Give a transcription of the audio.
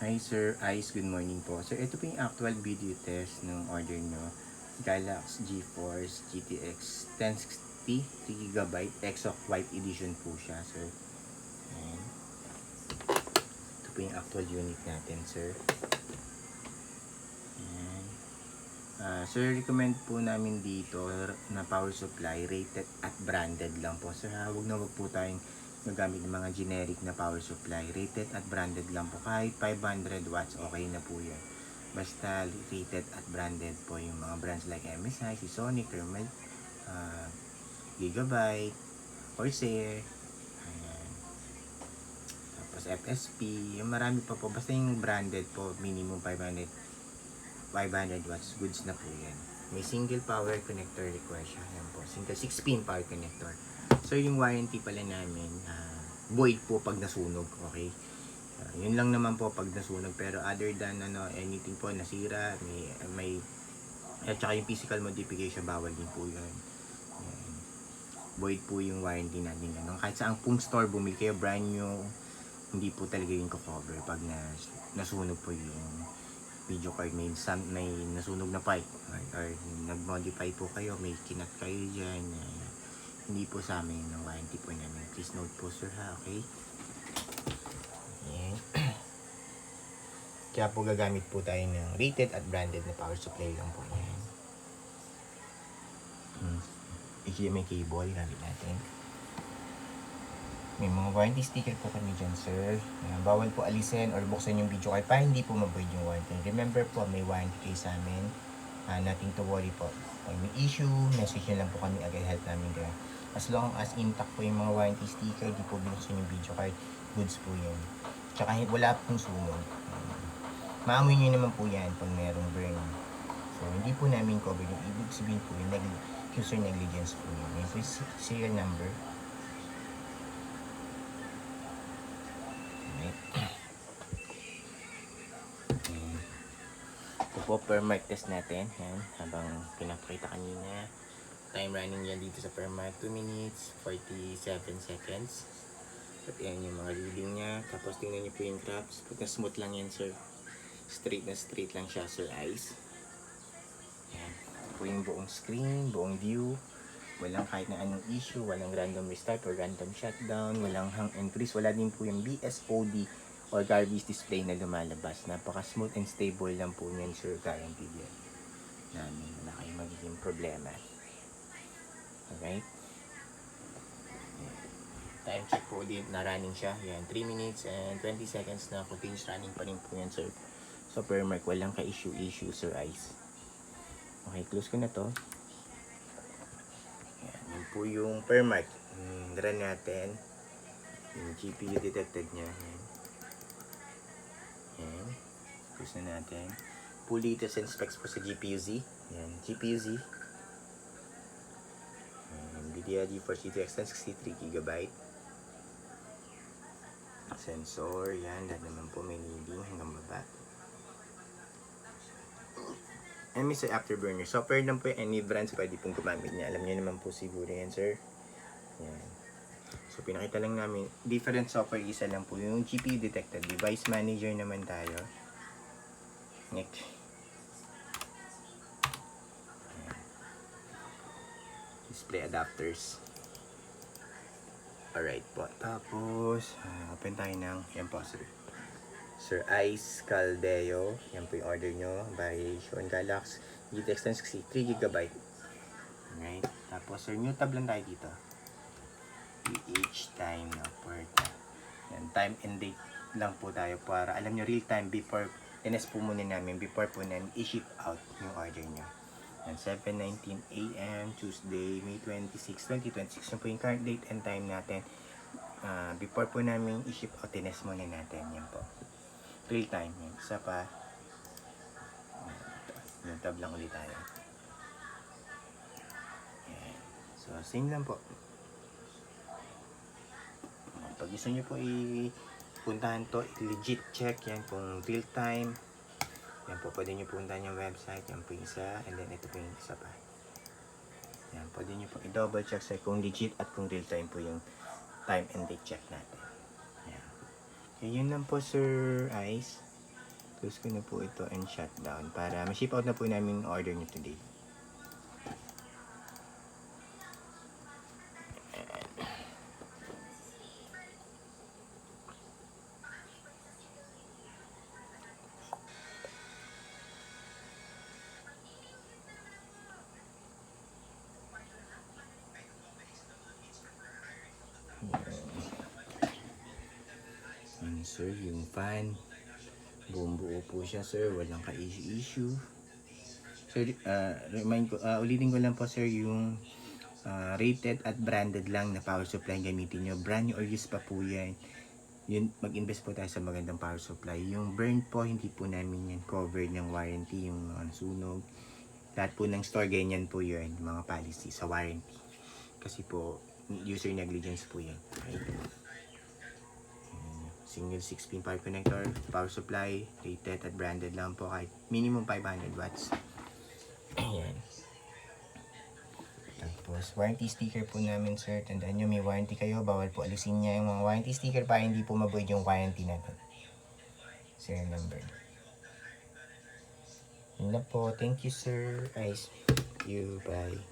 Hi Sir Ice, good morning po. Sir, ito po yung actual video test ng order nyo. Galaxy GeForce GTX 1060 3GB Exoc White Edition po siya, sir. Ayan. Ito po yung actual unit natin, sir. Ayan. Sir, recommend po namin dito na power supply rated at branded lang po. Sir, huwag na wag po tayong nagamit ng mga generic na power supply. Rated at branded lang po. Kahit 500 watts, okay na po yan. Basta rated at branded po yung mga brands like MSI, Sonic, Thermal, Gigabyte, Corsair, ayan. Tapos FSP, yung marami pa po. Basta yung branded po, minimum 500 watts, goods na po yan. May single power connector require siya. Yan po, single 6-pin power connector. So yung warranty pala namin, void po pag nasunog, okay? Yun lang naman po pag nasunog, pero other than anything po nasira, may at saka yung physical modification, bawal din po yun. Yan. Void po yung warranty natin. Kahit saan pong store bumili kayo, brand new, hindi po talaga yung cover pag nasunog po yung video card. May nasunog na pipe or nag-modify po kayo, may kinat kayo dyan, hindi po sa amin ng warranty po namin. Please note po sir ha, okay? Ayan. Kaya po gagamit po tayo ng rated at branded na power supply lang po yan. May cable, gamit natin. May mga warranty sticker po kami dyan sir. Bawal po alisin or buksan yung video card para hindi po ma-void yung warranty. Remember po, may warranty kayo sa amin. Nothing to worry po. Pag may issue, message nyo lang po kami, agad help namin kayo. As long as intact po yung mga warranty sticker, di po binuksan yung video card, goods po yan. Tsaka wala pong sunog. Maamoy nyo naman po yan pag mayroong burn. So, hindi po namin cover yung ibig sabihin po yung user negligence po yun. Yung serial number. Ito po per mark test natin. Yan, habang pinapakita kanina. Time running yan dito sa per mark, 2 minutes 47 seconds. At yan yung mga reading niya. Tapos tingnan niyo po yung graphs. Pagka smooth lang yan sir. Straight na straight lang siya sir eyes. Yan. Ito po yung buong screen, buong view. Walang kahit na anong issue. Walang random restart or random shutdown. Walang hang and freeze. Wala din po yung BSOD or garbage display na lumalabas. Napaka smooth and stable lang po yan sir. Guaranteed yan. Namin wala kayong magiging problema. Alright. Time check po din na running siya. Yan, 3 minutes and 20 seconds na continuous running pa rin po yan sir. So per mark, walang ka-issue sir eyes. Okay, close ko na to. Yan, yun po yung per mark. Run natin. Yung GPU detected niya. Yan. Yan. Close na natin. Full details and specs po sa GPU-Z. Yan, GPU-Z. NVIDIA GeForce GTX 1063GB. Sensor, yan, lahat naman po may needing hanggang baba. MSI Afterburner, software lang po yung any brands pwede pong gumamit niya. Alam niyo naman po siguro yan sir. Yan. So pinakita lang namin, different software, isa lang po yung GPU detected. Device manager naman tayo. Next. Yan. Display adapters. Alright po. Tapos, open tayo ng, yan po Sir Ice Caldeo. Yan po yung order nyo by Sean Galaxy GTX 1060 3GB. Alright. Tapos, sir, new tab lang tayo dito. PH time na porta. Yan, time and date lang po tayo para alam nyo real time before, NS po muna namin before po namin i-ship out yung order nyo. And 7:19 AM, Tuesday, May 26, 2026. Yan po yung current date and time natin. Before po namin i-ship out, tines muna natin. Yan po. Real time. Yan. Isa pa. Yung tab lang ulit tayo. Yan. So, same lang po. Pag gusto nyo po i-puntahan to, legit check yan kung real time. Yan po, pwede nyo puntahan yung website. Yan po yung isa. And then, ito po yung isa pa. Yan, pwede nyo po i-double check sa kung legit at kung real time po yung time and date check natin. Yan. Okay, yun lang po, Sir Ice. Close ko na po ito and shutdown para ma-ship out na po namin yung order nyo today. Yan sir, yung fan. Buong buo po siya sir, walang ka-issue. Sir, ulitin ko lang po sir yung rated at branded lang na power supply gamitin nyo. Brand new or used pa po yan. Yun, mag-invest po tayo sa magandang power supply. Yung burn po, hindi po namin yan covered ng warranty, yung sunog. Lahat po ng store, ganyan po yun, mga policy sa warranty. Kasi po, user negligence po yan. Okay. Single 6-pin power connector, power supply, rated at branded lang po kahit minimum 500 watts. Ayan. Tapos, warranty sticker po namin sir. Tandaan nyo, may warranty kayo. Bawal po alisin niya yung mga warranty sticker para hindi po ma-void yung warranty natin. Serial number. Yun lang po. Thank you sir. Guys, you. Bye.